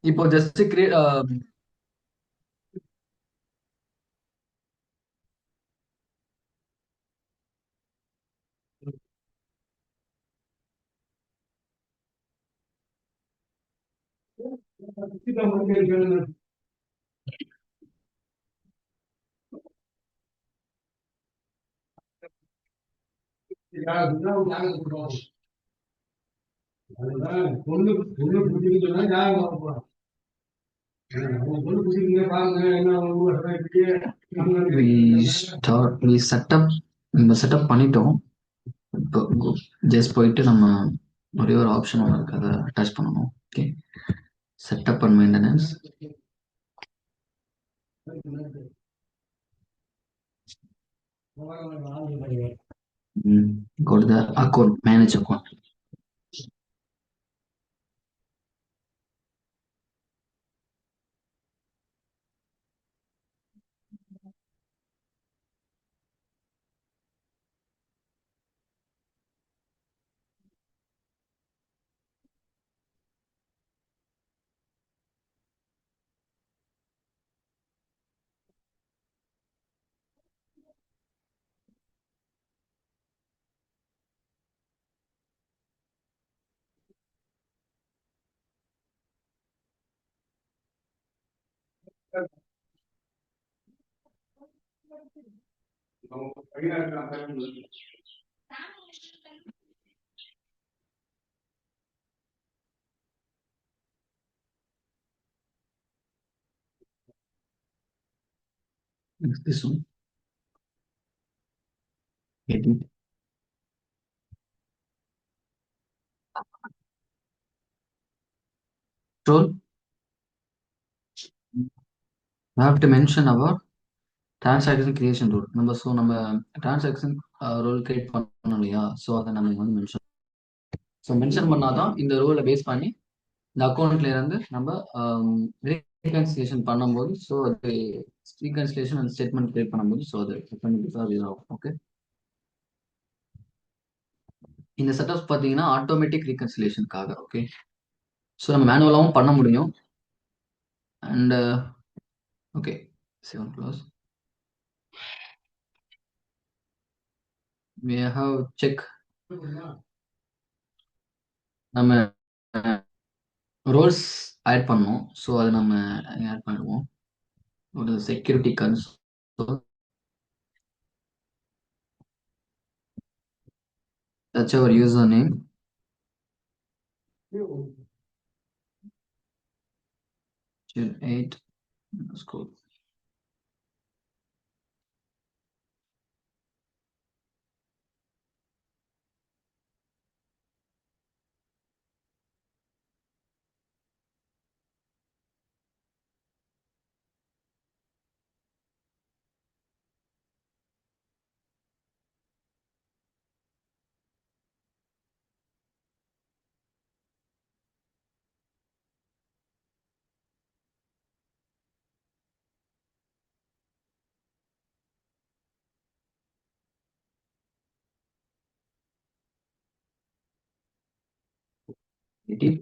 இப்போ just create we setup நம்ம setup பண்ணிட்டோம். இப்போ ஜஸ்ட் போயிட்டு நம்ம ஒரே ஒரு ஆப்ஷன் ஒன்று இருக்கு, அதை அட்டாச் பண்ணணும். Okay, setup and maintenance. Go to the account, manage account. This one, edit, control. We have to mention our transaction creation rule. நம்ம transaction rule create பண்ணணும் இல்லையா? ஸோ அதை நம்ம வந்து மென்ஷன். ஸோ மென்ஷன் பண்ணாதான் இந்த ரூலை பேஸ் பண்ணி இந்த அக்கௌண்ட்ல இருந்து நம்ம ரீகன்சிலேஷன் பண்ணும்போது, ஸோ அது ரீகன்சிலேஷன் அண்ட் ஸ்டேட்மெண்ட் கிரியேட் பண்ணும்போது, ஸோ அது இதாகும். ஓகே, இந்த செட்டப்ஸ் பார்த்தீங்கன்னா ஆட்டோமேட்டிக் ரீகன்சிலேஷனுக்காக. ஓகே, ஸோ நம்ம மேனுவலாகவும் பண்ண முடியும். And okay, seven close. we have check. நம்ம ரோல்ஸ் ஆட் பண்ணோம், ஸோ அதை நம்ம ஆட் பண்ணிடுவோம். ஒரு security console, that's our username. June 8 school. Edit.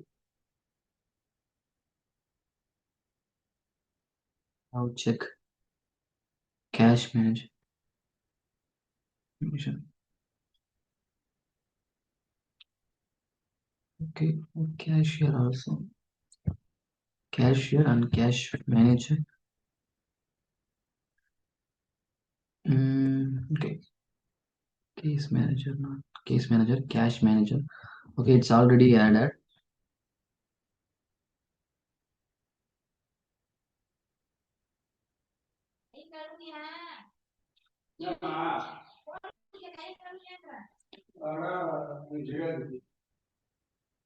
Now check cash management. Okay, cashier also. Cashier and cash manager. Okay, case manager, not case manager, cash manager. Okay, it's already added.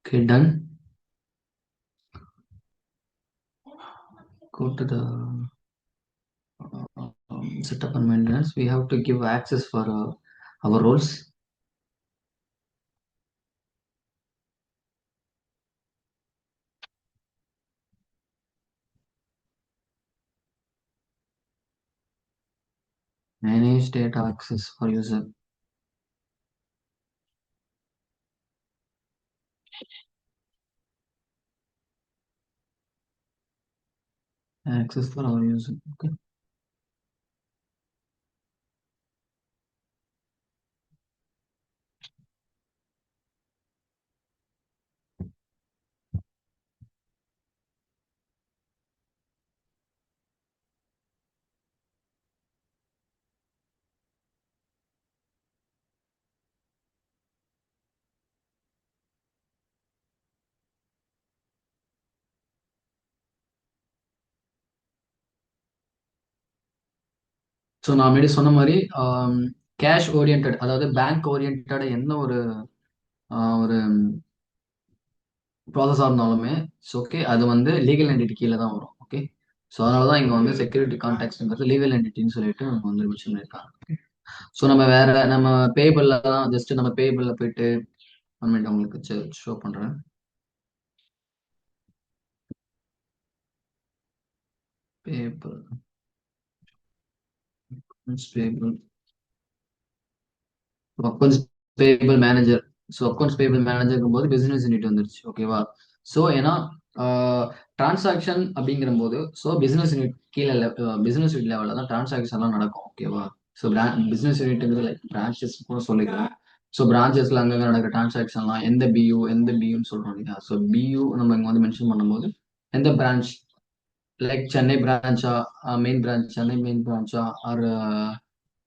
Okay, done. Go to the setup and maintenance. We have to give access for our roles. Manage data access for user. access for our use. Okay. So நான் முன்னாடி சொன்ன மாதிரி cash orient, அதாவது bank orient என்ன ஒரு ஒரு ப்ராசஸாக இருந்தாலுமே okay, அது வந்து லீகல் என்டிட்டி கீழே தான் வரும். ஓகே. ஸோ அதனால தான் இங்கே வந்து செக்யூரிட்டி கான்டாக்ட்ங்கிறது லீகல் என்டிட்டின்னு சொல்லிட்டு அவங்க வந்து மென்ஷன் பண்ணியிருக்காங்க. ஸோ நம்ம வேற நம்ம பேபிள்ல தான் ஜஸ்ட் நம்ம பேபிள்ல போயிட்டு ஒன் மினிட் உங்களுக்கு ஷோ பண்றேன். Payable payable accounts payable manager. So accounts payable மேனேஜருக்கும் போது பிசினஸ் யூனிட் வந்துருச்சு. ஓகேவா. ஸோ ஏன்னா டிரான்சாக்ஷன் அப்படிங்கிற போது ஸோ பிசினஸ் யூனிட் கீழே பிசினஸ் யூனிட் லெவலில் தான் டிரான்சாக்ஷன்லாம் நடக்கும். ஓகேவா. ஸோ பிசினஸ் யூனிட்ங்கிறது லைக் பிரான்ச்சஸ் கூட சொல்லிக்கலாம். ஸோ பிரான்ச்சஸ்ல அங்கங்க நடக்கிற டிரான்சாக்ஷன்லாம் எந்த பியூன்னு சொல்றோம் இல்லையா. ஸோ பியூ நம்ம இங்க வந்து மென்ஷன் பண்ணும்போது எந்த பிரான்ச், லைக் சென்னை பிரான்ச்சா, மெயின் பிரான்ச் சென்னை மெயின் பிரான்ச்சா ஆர்,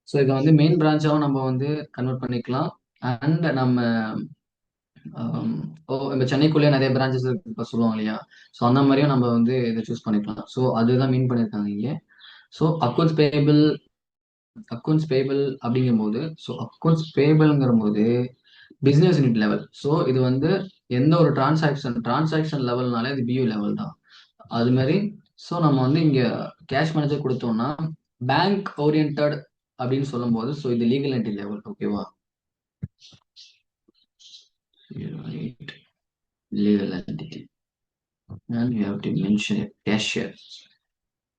ஸோ இதை வந்து மெயின் பிரான்ச்சாவும் நம்ம வந்து கன்வெர்ட் பண்ணிக்கலாம். அண்ட் நம்ம ஓ இப்போ சென்னைக்குள்ளேயே நிறைய பிரான்ச்சஸ் இப்போ சொல்லுவாங்க இல்லையா. ஸோ அந்த மாதிரியும் நம்ம வந்து இதை சூஸ் பண்ணிக்கலாம். ஸோ அதுதான் மீன் பண்ணியிருக்காங்க இங்கே. ஸோ அக்கௌண்ட்ஸ் பேபிள் அப்படிங்கும்போது, ஸோ அக்கௌண்ட்ஸ் பேபிள்ங்கிற போது பிசினஸ் யூனிட் லெவல். ஸோ இது வந்து எந்த ஒரு டிரான்சாக்ஷன் லெவல்னாலே அது பியூ லெவல் தான். அது மாதிரி ஸோ நம்ம வந்து இங்க கேஷ் மேனேஜர் கொடுத்தோம்னா பேங்க் ஓரியன்ட் அப்படின்னு சொல்லும்போது ஸோ இது லீகல் என்டிட்டி லெவல். ஓகேவா. Legal entity and you have to mention a cashier.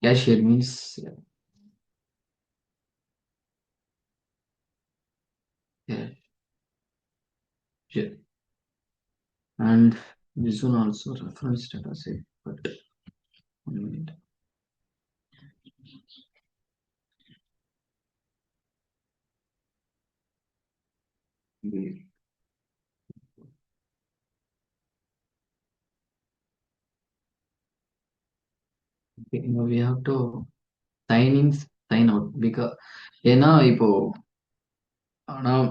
Cashier means yeah, yeah. And this one also reference data set, but 1 minute. Okay, now we have to sign in, sign out because ஏன்னா இப்போ ஆனால்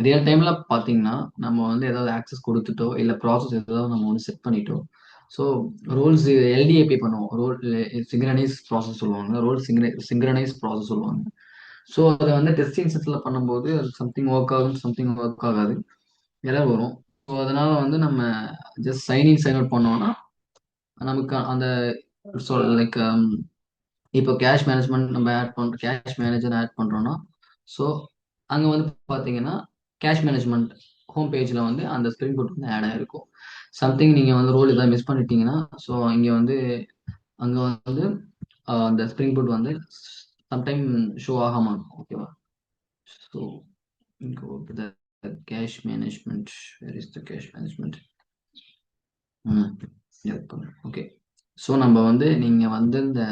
real டைம்ல பார்த்தீங்கன்னா நம்ம வந்து ஏதாவது access கொடுத்துட்டோ இல்லை process ஏதாவது நம்ம வந்து செட் பண்ணிட்டோம். ஸோ ரோல்ஸ் எல்டிஏபி பண்ணுவோம். ரோல் சிங்க்ரனைஸ் ப்ராசஸ் சொல்லுவாங்க, ரோல் சிங்க்ரனைஸ் ப்ராசஸ் சொல்லுவாங்க. ஸோ அதை வந்து டெஸ்டிங் செட்டில் பண்ணும்போது அது சம்திங் ஒர்க் ஆகும், சம்திங் ஒர்க் ஆகாது, எரர் வரும். ஸோ அதனால வந்து நம்ம ஜஸ்ட் சைன் சைன் அவுட் பண்ணோம்னா நமக்கு அந்த லைக் இப்போ கேஷ் மேனேஜ்மெண்ட் நம்ம ஆட் பண்ணுறோம், கேஷ் மேனேஜர் ஆட் பண்ணுறோம்னா ஸோ அங்கே வந்து பார்த்தீங்கன்னா கேஷ் மேனேஜ்மெண்ட் ஹோம் பேஜில் வந்து அந்த ஸ்ப்ரிங் பூட் வந்து ஆட் ஆகிருக்கும். சம்திங் நீங்கள் வந்து ரோல் ஏதாவது மிஸ் பண்ணிட்டீங்கன்னா ஸோ இங்கே வந்து அங்கே வந்து அந்த ஸ்ப்ரிங் பூட் வந்து சம்டைம் ஷோ ஆகாமல் இருக்கும். ஓகேவா. So go to the cash management. Where is the cash management? Okay. So நம்ம வந்து நீங்கள் வந்து இந்த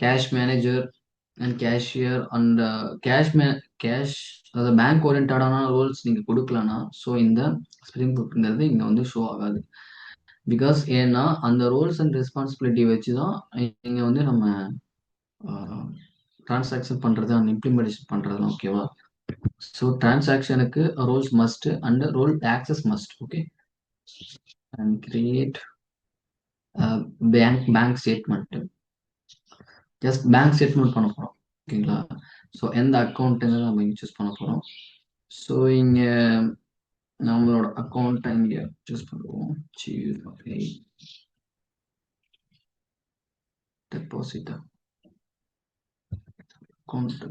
cash manager and cashier and cash அதாவது பேங்க் ஓரியன்டான ரோல்ஸ் நீங்கள் கொடுக்கலன்னா ஸோ இந்த ஸ்ப்ரிங் புக்ங்கிறது இங்கே வந்து ஷோ ஆகாது. பிகாஸ் ஏன்னா அந்த ரோல்ஸ் அண்ட் ரெஸ்பான்சிபிலிட்டி வச்சு தான் இங்கே வந்து நம்ம டிரான்சாக்ஷன் பண்ணுறது அண்ட் இம்ப்ளிமெண்டேஷன் பண்ணுறது. ஓகேவா. ஸோ டிரான்சாக்ஷனுக்கு roles must and role access must. Okay. And create bank statement. Just bank statement பண்ண போகிறோம். ஓகேங்களா. ஸோ எந்த அக்கௌண்ட்டுங்கிறத நம்ம இங்கே சூஸ் பண்ண போகிறோம். ஸோ இங்கே நம்மளோட அக்கௌண்ட்டை இங்கே சூஸ் பண்ணுவோம். Deposit account.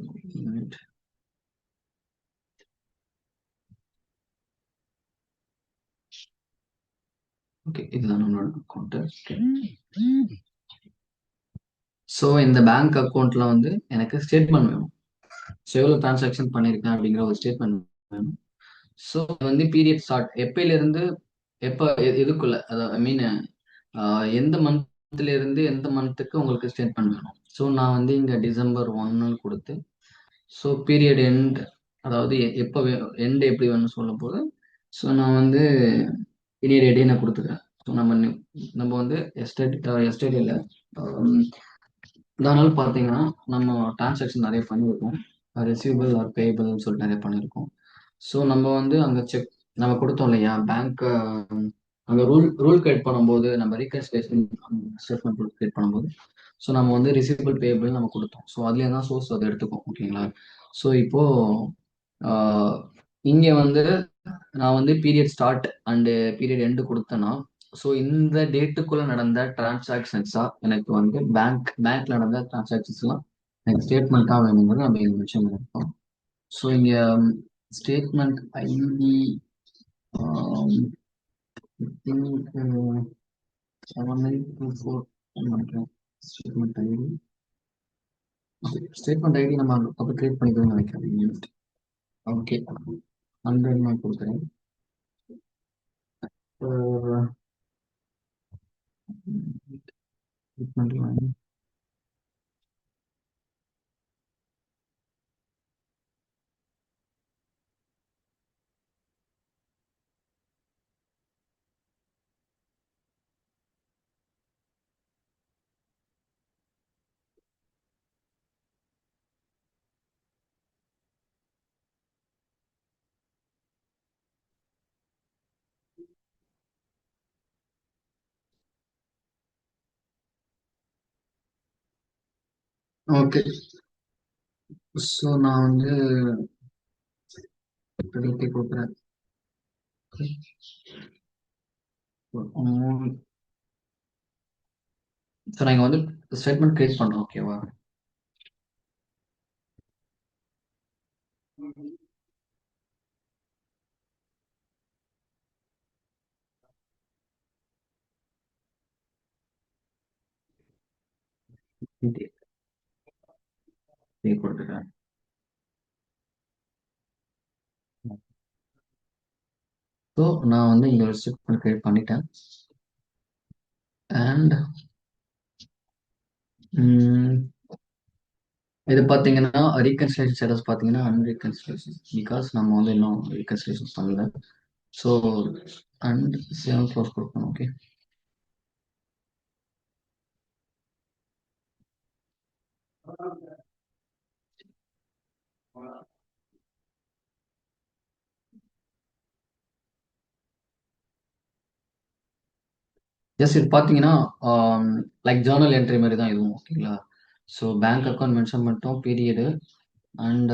ஓகே, இதுதான் நம்மளோட அக்கௌண்ட். ஸோ இந்த பேங்க் அக்கௌண்ட்ல வந்து எனக்கு ஸ்டேட்மெண்ட் வேணும். ஸோ எவ்வளோ டிரான்சாக்ஷன் பண்ணியிருக்கேன் அப்படிங்கிற ஒரு ஸ்டேட்மெண்ட் வேணும். ஸோ வந்து பீரியட் ஸ்டார்ட் எப்பயிலிருந்து எப்போ எதுக்குள்ள, அதாவது ஐ மீன் எந்த மந்த் மந்த்ல இருந்து எந்த மந்த்துக்கு உங்களுக்கு ஸ்டேட்மெண்ட் வேணும். ஸோ நான் வந்து இங்கே டிசம்பர் ஒன்னு கொடுத்து, ஸோ பீரியட் எண்ட், அதாவது எப்போ எண்ட் எப்படி வேணும்னு சொல்லும் போது, ஸோ நான் வந்து பீரியட் எண்டே நான் கொடுத்துக்கிறேன். ஸோ நம்ம வந்து எஸ்டேட் இல்லை, இதனால் பார்த்தீங்கன்னா நம்ம டிரான்சாக்ஷன் நிறைய பண்ணியிருக்கோம். ரிசீவபிள் ஆர் பேயபிள்னு சொல்லிட்டு நிறைய பண்ணியிருக்கோம். ஸோ நம்ம வந்து அங்கே நம்ம கொடுத்தோம் இல்லையா பேங்க், அங்கே ரூல் ரூல் கிரியேட் பண்ணும்போது, நம்ம ரீகன்சிலேஷன் ஸ்டேட்மெண்ட் ரூல் கிரியேட் பண்ணும்போது, ஸோ நம்ம வந்து ரிசீவபிள் பேயபிள் நம்ம கொடுத்தோம். ஸோ அதுலேயே தான் சோர்ஸ் அதை எடுத்துக்கும். ஓகேங்களா? ஸோ இப்போ இங்கே வந்து நான் வந்து period start and period end கொடுத்தேன்னா, ஸோ இந்த டேட்டுக்குள்ள நடந்த டிரான்சாக்ஷன்ஸா எனக்கு வந்து பேங்க்ல நடந்த டிரான்சாக்ஷன்ஸ்லாம் எனக்கு ஸ்டேட்மெண்ட்டாக வேணுங்கிறது நம்ம இங்கே மென்ஷன் பண்ணியிருக்கோம். ஸோ இங்கே ஸ்டேட்மெண்ட் ஐடி திங்க் 7824 நினைக்கிறேன். ஸ்டேட்மெண்ட் ஐடி ஸ்டேட்மெண்ட் ஐடி நம்ம அப்புறம் கிரியேட் பண்ணிக்கணும்னு நினைக்கிறேன். ஓகே, 100 நான் கொடுக்குறேன். ஓகே, ஸோ நான் வந்து இப்போதைக்கு கொடுக்குறேன். ஸோ நான் இங்கே வந்து ஸ்டேட்மெண்ட் கிரியேட் பண்ணுறோம். ஓகேவா? இது கொடுத்துக்கிறேன். ஸோ நான் வந்து இங்கே ஒரு ஸ்டேட்மெண்ட் கிரியேட் பண்ணிட்டேன். அண்ட் இது பார்த்தீங்கன்னா ரீகன்சிலேஷன் ஸ்டேட்டஸ் பார்த்தீங்கன்னா அன்ரீகன்சிலேஷன், பிகாஸ் நம்ம வந்து இன்னும் ரீகன்சிலேஷன் பண்ணல. ஸோ அண்ட் சேவ் க்ளோஸ் கொடுக்கணும். ஓகே, ஜஸ்ட் இது பார்த்தீங்கன்னா லைக் ஜேர்னல் என்ட்ரி மாதிரி தான் இதுவும். ஓகேங்களா? ஸோ பேங்க் அக்கௌண்ட் மென்ஷன் பண்ணிட்டோம், பீரியடு அண்ட்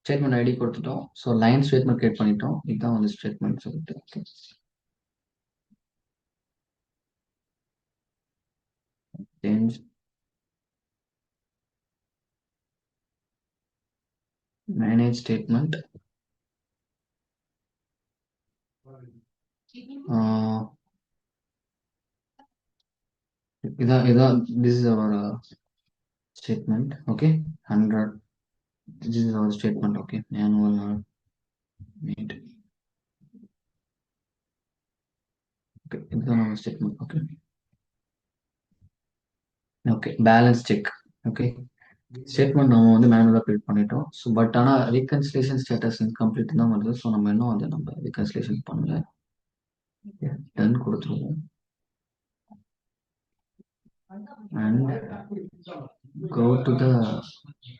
ஸ்டேட்மெண்ட் ஐடி கொடுத்துட்டோம். ஸோ லைன் ஸ்டேட்மெண்ட் கிரியேட் பண்ணிட்டோம். இதுதான் வந்து ஸ்டேட்மெண்ட் சொல்லிட்டு. Okay, change manage statement. இதான் this is our statement. Okay, 100, this is our statement. Okay, annual meet. Okay, இதுதான் நம்ம statement. Okay, okay, balance check. Okay, statement நம்ம வந்து மேனுவலாக பில்ட் பண்ணிட்டோம். ஸோ பட் ஆனால் ரீகன்சிலேஷன் ஸ்டேட்டஸ் இன்கம்ப்ளீட் தான் வருது. ஸோ நம்ம இன்னும் அதை நம்ம ரீகன்சிலேஷன் பண்ணல. டன் கொடுத்துருவோம் and go to the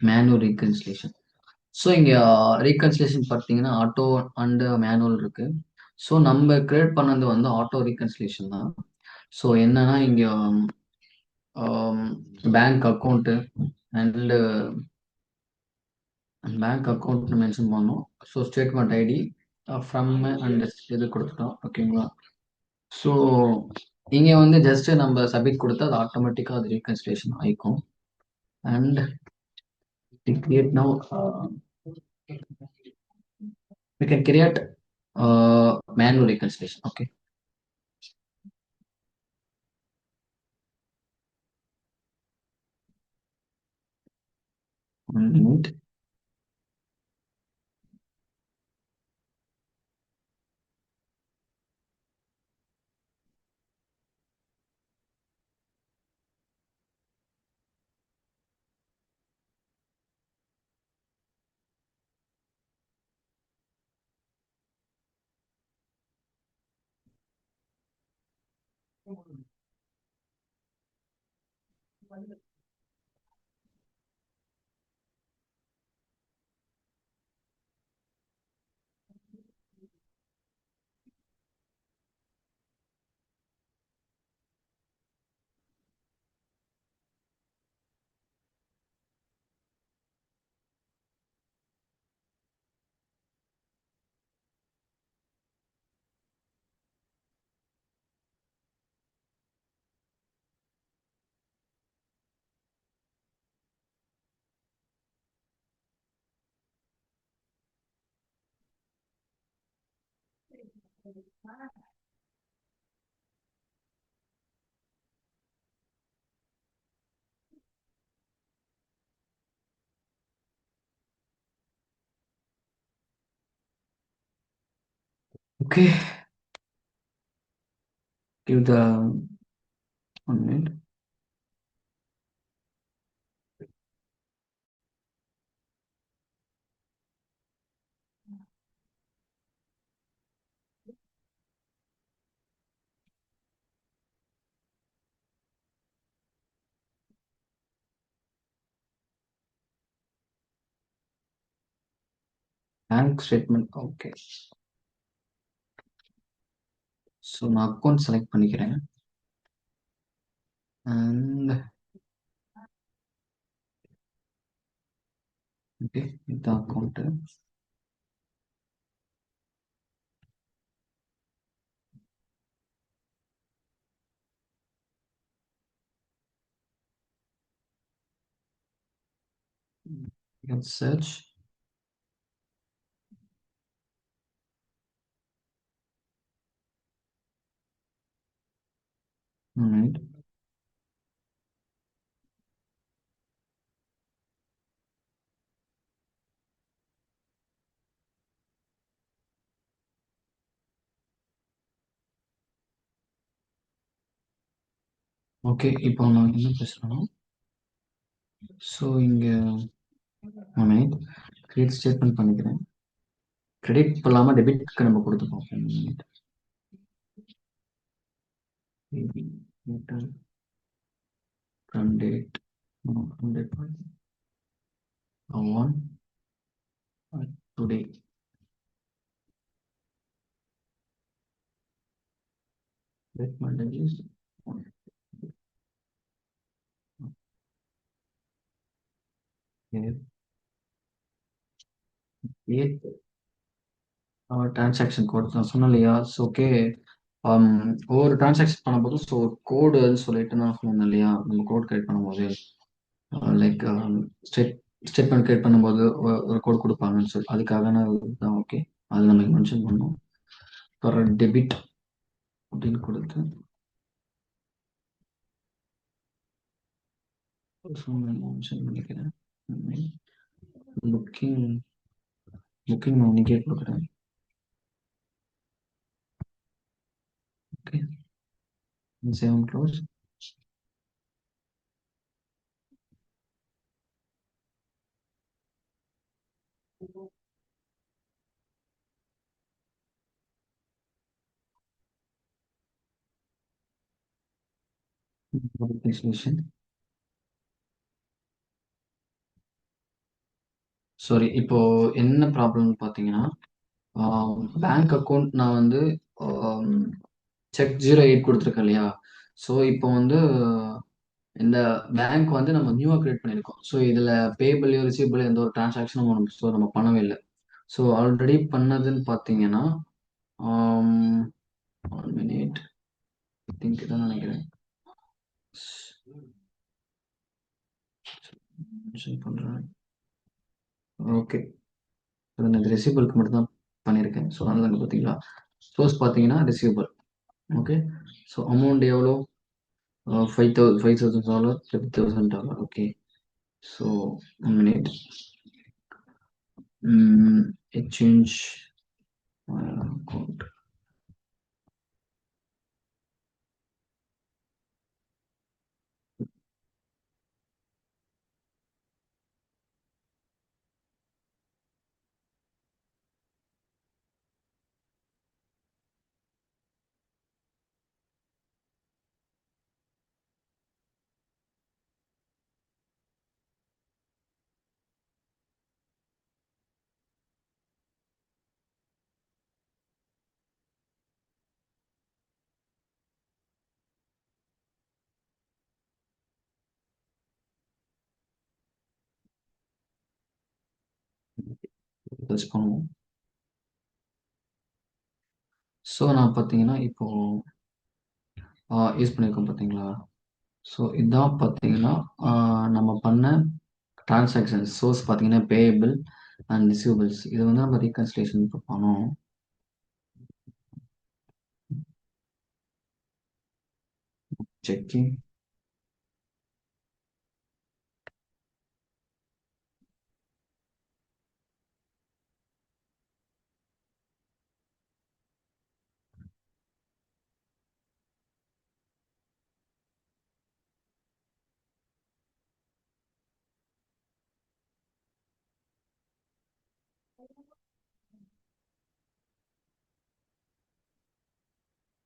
manual reconciliation. So இங்கே ரீகன்சிலேஷன் பார்த்தீங்கன்னா ஆட்டோ அண்ட் மேனுவல் இருக்கு. ஸோ நம்ம கிரியேட் பண்ணது வந்து ஆட்டோ ரீகன்சிலேஷன் தான். ஸோ என்னன்னா இங்கே பேங்க் அக்கௌண்ட்டு அண்டு பேங்க் அக்கௌண்ட்னு மென்ஷன் பண்ணோம். So statement ID from and இது கொடுத்துட்டோம். ஓகேங்களா? ஸோ இங்கே வந்து ஜஸ்ட் நம்ம சப்மிட் கொடுத்தா அது ஆட்டோமேட்டிக்காக அது ரீகன்சிலேஷன் ஆயிக்கும். And create now we can create manual reconciliation. Okay, 1 minute. Okay, give the 1 minute. Bank statement. Okay. So நான் அக்கௌண்ட் செலக்ட் பண்ணிக்கிறேன். அண்ட் ஓகே, இந்த அக்கௌண்ட்டு சர்ச். ஓகே, இப்போ நான் என்ன பேசுகிறேன்னா, ஸோ இங்கே 1 minute கிரெடிட் ஸ்டேட்மெண்ட் பண்ணிக்கிறேன். கிரெடிட் இல்லாமல் டெபிட்க்கு நம்ம கொடுத்துப்போம். 1 minute. From date, no, from date on today. Date Monday is eighth. Transaction code நான் சொன்னேன் இல்லையா? ஸோ ஓகே, ஒவ்வொரு டிரான்சாக்ஷன் பண்ணும்போது ஸோ கோடுன்னு சொல்லிட்டு நான் சொன்னேன் இல்லையா? நம்ம கோட் கிரியேட் பண்ணும்போது லைக் ஸ்டேட்மெண்ட் கிரியேட் பண்ணும்போது ஒரு கோட் கொடுப்பாங்கன்னு சொல்லி அதுக்காக தான். ஓகே, அது நம்ம மென்ஷன் பண்ணோம். அப்புறம் டெபிட் அப்படின்னு கொடுத்து மென்ஷன் பண்ணிக்கிறேன். புக்கிங் புக்கிங் நான் இன்னைக்கே கொடுக்குறேன். Okay, save and close. Solution. Sorry, இப்போ என்ன ப்ராப்ளம்னு பார்த்தீங்கன்னா, பேங்க் அக்கௌண்ட் நான் வந்து செக் 08 கொடுத்துருக்கேன் இல்லையா? ஸோ இப்போ வந்து இந்த பேங்க் வந்து நம்ம நியூவாக கிரியேட் பண்ணியிருக்கோம். ஸோ இதில் பேபிளையோ ரிசீவபிள் எந்த ஒரு டிரான்சாக்ஷனும் நம்ம பண்ணவே இல்லை. ஸோ ஆல்ரெடி பண்ணதுன்னு பார்த்தீங்கன்னா 1 minute, ஐ திங்க் இதான் நினைக்கிறேன். மென்ஷன் பண்ணுறேன். ஓகே, நான் ரிசீவபிளுக்கு மட்டும் தான் பண்ணியிருக்கேன். ஸோ அதனால அங்கே பார்த்தீங்களா, சோர்ஸ் பார்த்தீங்கன்னா ரிசீவபிள். ஓகே, ஸோ அமௌண்ட் எவ்வளோ? $5,000, $50,000. Okay, so 1 minute. Exchange account. Search பண்ணுவோம். ஸோ நான் பார்த்தீங்கன்னா இப்போ யூஸ் பண்ணியிருக்கோம் பார்த்தீங்களா? ஸோ இதான் பார்த்தீங்கன்னா நம்ம பண்ண டிரான்சாக்ஷன்ஸ் சோர்ஸ் பார்த்தீங்கன்னா பேயபிள் அண்ட் ரிசீவபிள்ஸ். இது வந்து நம்ம ரீகன்சிலேஷன் இப்போ பண்ணோம். Checking.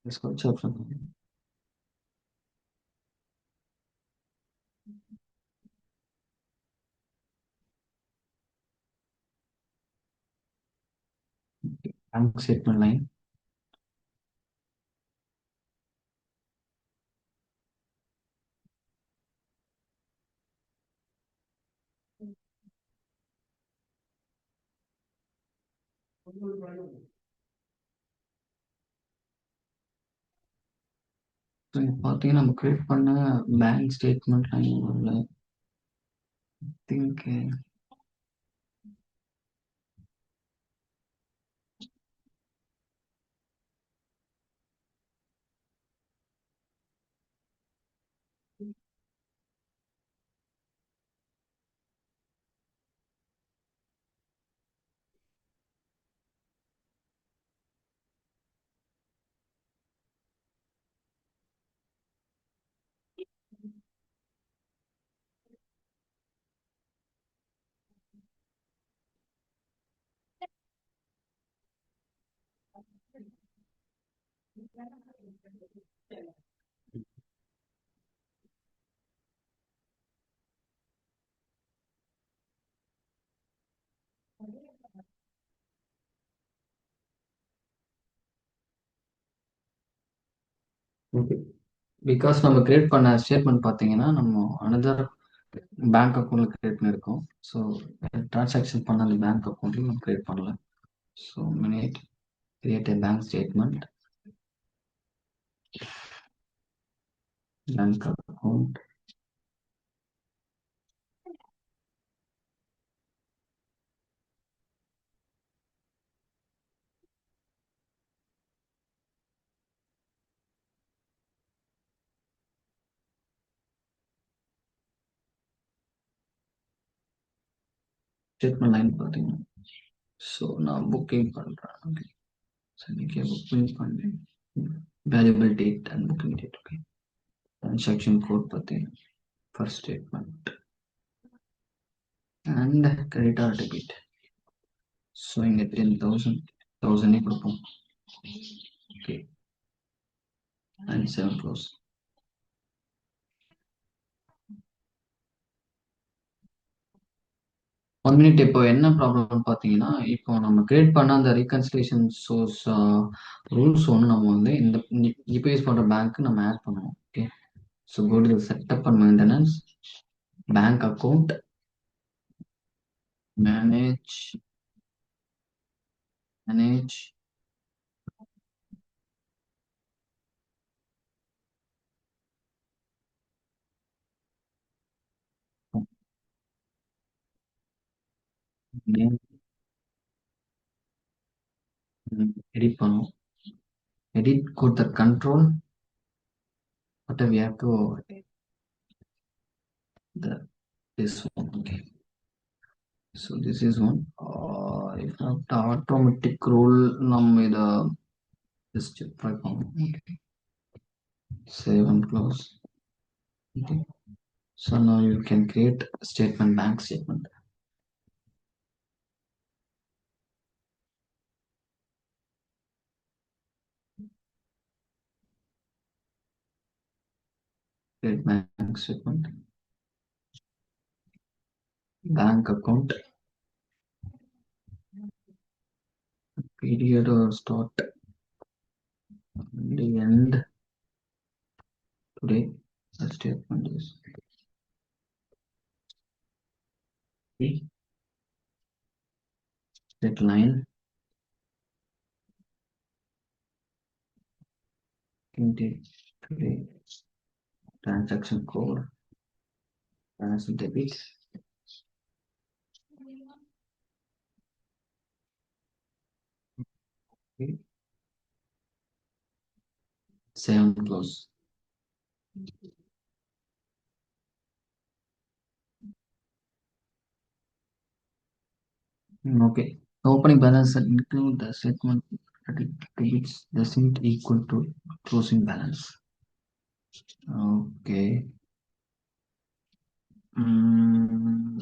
Search option. Bank statement line. So இப்போ பார்த்தீங்கன்னா நம்ம கிரியேட் பண்ண பேங்க் ஸ்டேட்மெண்ட் லைன் வரல. Think okay. பிகாஸ் நம்ம கிரியேட் பண்ண ஸ்டேட்மெண்ட் பார்த்தீங்கன்னா நம்ம அனதர் பேங்க் அக்கௌண்ட்ல கிரியேட் பண்ணியிருக்கோம். ஸோ டிரான்சாக்ஷன் பண்ண அந்த பேங்க் அக்கௌண்ட்லையும் நம்ம கிரியேட் பண்ணல. So minute create a bank statement. Bank account. Statement line பார்த்தீங்கன்னா ஸோ நான் புக்கிங் பண்ணுறேன். ஓகே. ஸோ இன்றைக்கி புக்கிங் பண்ணேன். Valuable date and booking date. Okay. Transaction code பார்த்தீங்கன்னா first statement and credit or debit. So இங்கே 10,000 1000 கொடுப்போம். Okay. And 7 close. 1 minute. இப்போ என்ன ப்ராப்ளம்னு பார்த்தீங்கன்னா இப்போ நம்ம கிரியேட் பண்ண அந்த ரீகன்சிலேஷன் சோர்ஸ் ரூல்ஸ் ஒன்று நம்ம வந்து இந்த இப்போ யூஸ் பண்ணுற பேங்க்கு நம்ம ஆட் பண்ணுவோம். Okay. So go to setup and maintenance, bank account, manage manage edit பண்ணுவோம். எடிட் கொடுத்த control but we have to the this one. Okay. So this is one. If not automatic rule நம்ம இத just try பண்ணுவோம். Okay. Save and close. Okay. So now you can create statement, bank statement. Create bank statement, bank account, period or start, the end today. The statement is Straight line. 23. Transaction code. Transaction debit. Okay. Save and close. Okay. The opening balance that include the statement credit debits doesn't equal to closing balance. Okay. Mm,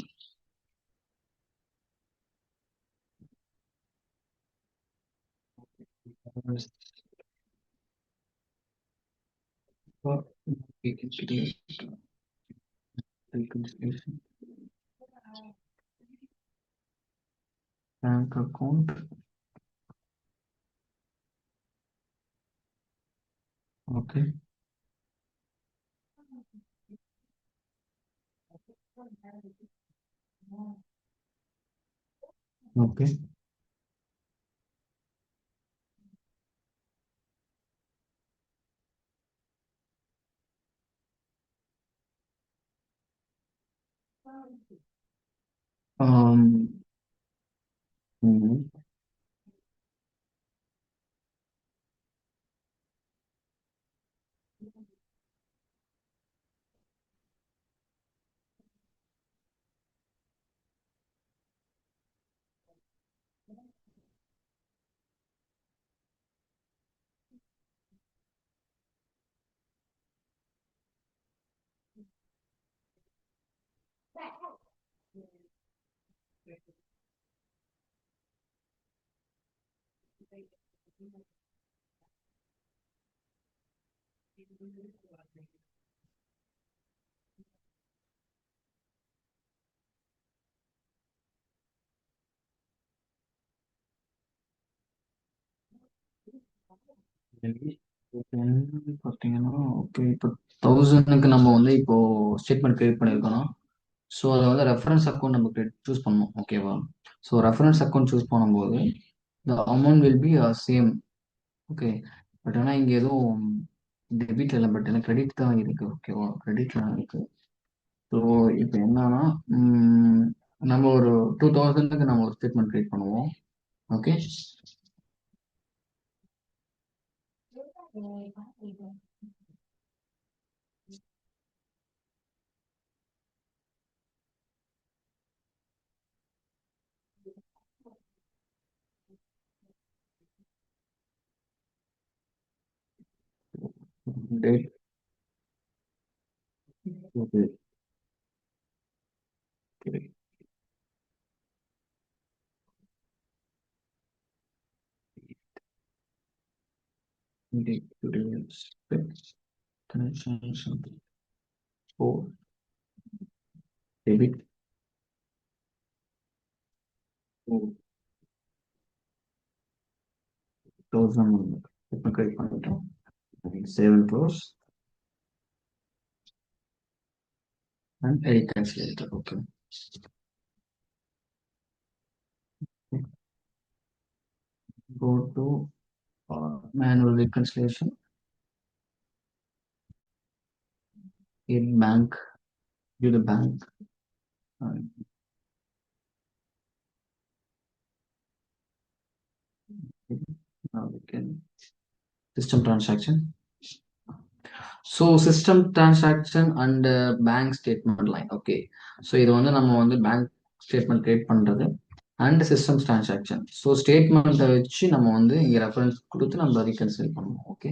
reconciliation. Bank account. Okay. Okay. Um. Mhm. பார்த்தீங்கன்னா okay இப்போ 1000க்கு நம்ம வந்து இப்போ statement create பண்ணியிருக்கோம். So அதை வந்து reference account நம்ம choose பண்ணணும் ஓகேவா. ஸோ ரெஃபரன்ஸ் அக்கௌண்ட் சூஸ் பண்ணும்போது the amount will be same. Okay. But ஆனால் இங்கே எதுவும் டெபிட் இல்லை, பட் எனக்கு கிரெடிட் தான் இருக்கு ஓகேவா, கிரெடிட் தான் இருக்கு. ஸோ இப்போ என்னன்னா நம்ம ஒரு 2000க்கு நம்ம ஒரு ஸ்டேட்மெண்ட் கிரியேட் பண்ணுவோம். Okay. Date. Okay. Date today is something. Oh, debit. Oh, 1000. Let me click on it. Save and close and edit calculator. Okay. Go to manual reconciliation in bank. Do the bank. And now we can system transaction. So system transaction and bank statement line. Okay. So இது வந்து நம்ம வந்து bank statement create பண்ணுறது and systems transaction. So ஸ்டேட்மெண்ட்டை வச்சு நம்ம வந்து இங்கே ரெஃபரன்ஸ் கொடுத்து நம்ம ரீகன்சில் பண்ணுவோம். ஓகே.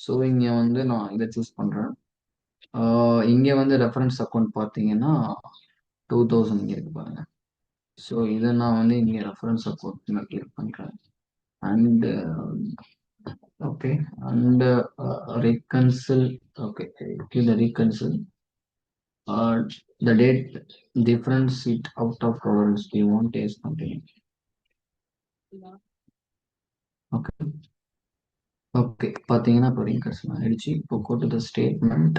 ஸோ இங்கே வந்து நான் இதை சூஸ் பண்ணுறேன். இங்கே வந்து ரெஃபரன்ஸ் அக்கௌண்ட் பார்த்தீங்கன்னா 2000 இங்கே இருக்கு பாருங்க. ஸோ இதை நான் வந்து இங்கே ரெஃபரன்ஸ் அக்கௌண்ட் நான் கிளிக் பண்ணுறேன். And okay. And reconcile. Okay, give the reconcile. Uh, the date difference it out of tolerance. Do you want is continue? Okay. Okay. பார்த்தீங்கன்னா இப்போ reconcile ஆயிடுச்சு. இப்போ go to the statement.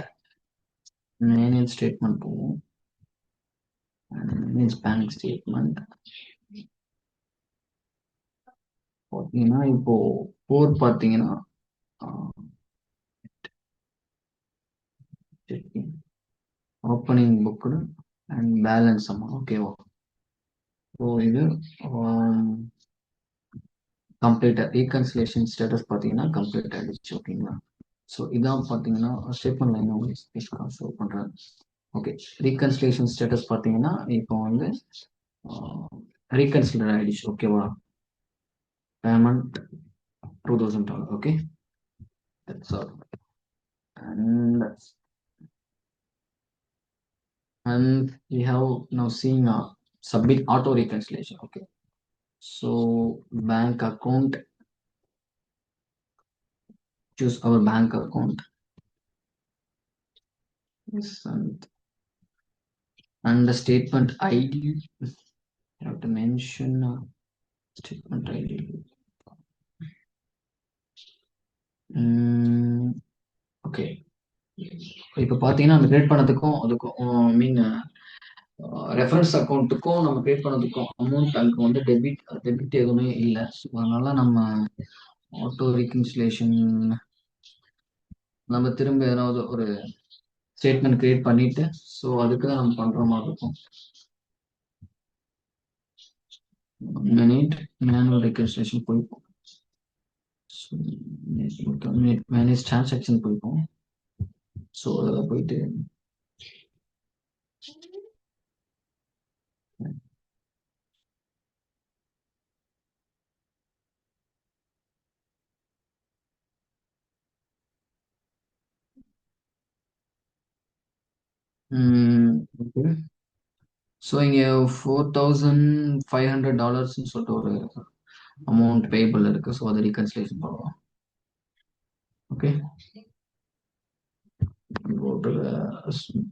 Manage statement போவோம். And manage bank statement. பார்த்தீங்கன்னா இப்போ four பார்த்தீங்கன்னா opening book and balance அம்மா ஓகேவா. ஸோ இது கம்ப்ளீட்டாக ரீகன்சிலேஷன் ஸ்டேட்டஸ் பார்த்தீங்கன்னா கம்ப்ளீட் ஆகிடுச்சு ஓகேங்களா. ஸோ இதான் பார்த்தீங்கன்னா ஸ்டேட்மெண்ட் லைன் உங்களுக்கு ஷோ பண்ணுறேன். ஓகே, ரீகன்சிலேஷன் ஸ்டேட்டஸ் பார்த்தீங்கன்னா இப்போ வந்து ரீகன்சிடர் ஆகிடுச்சு ஓகேவா. Payment $2000 okay. That's all. And we have now seen submit auto reconciliation. Okay. So bank account, choose our bank account. Yes, and the statement ID. You have to mention statement ID. Okay, இப்போ பார்த்தீங்கன்னா நம்ம create பண்ணதுக்கும் அதுக்கும் மீன் reference அக்கௌண்ட்டுக்கும் நம்ம create பண்ணதுக்கும் amount அங்கே வந்து debit எதுவுமே இல்லை. So அதனால நம்ம ஆட்டோ ரீகன்சிலேஷன் நம்ம திரும்ப ஏதாவது ஒரு ஸ்டேட்மெண்ட் கிரியேட் பண்ணிட்டு ஸோ அதுக்கு தான் நம்ம பண்ற மாதிரி இருக்கும். மினிட் மேனுவல் ரெஜிஸ்ட்ரேஷன் போய்ப்போம். மேனேஜ் டிரான்சாக்ஷன் போய்ப்போம். ஸோ அதில் போயிட்டு ஓகே. ஸோ இங்கே $4,500 சொல்லிட்டு ஒரு அமௌண்ட் பேபிள் இருக்கு. ஸோ அதை ரீகன்சிலேஷன் பண்ணுவோம். Okay, go to the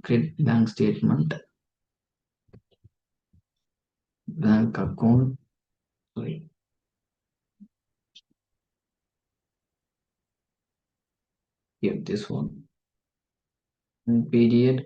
create bank statement, bank account, sorry, here this one, period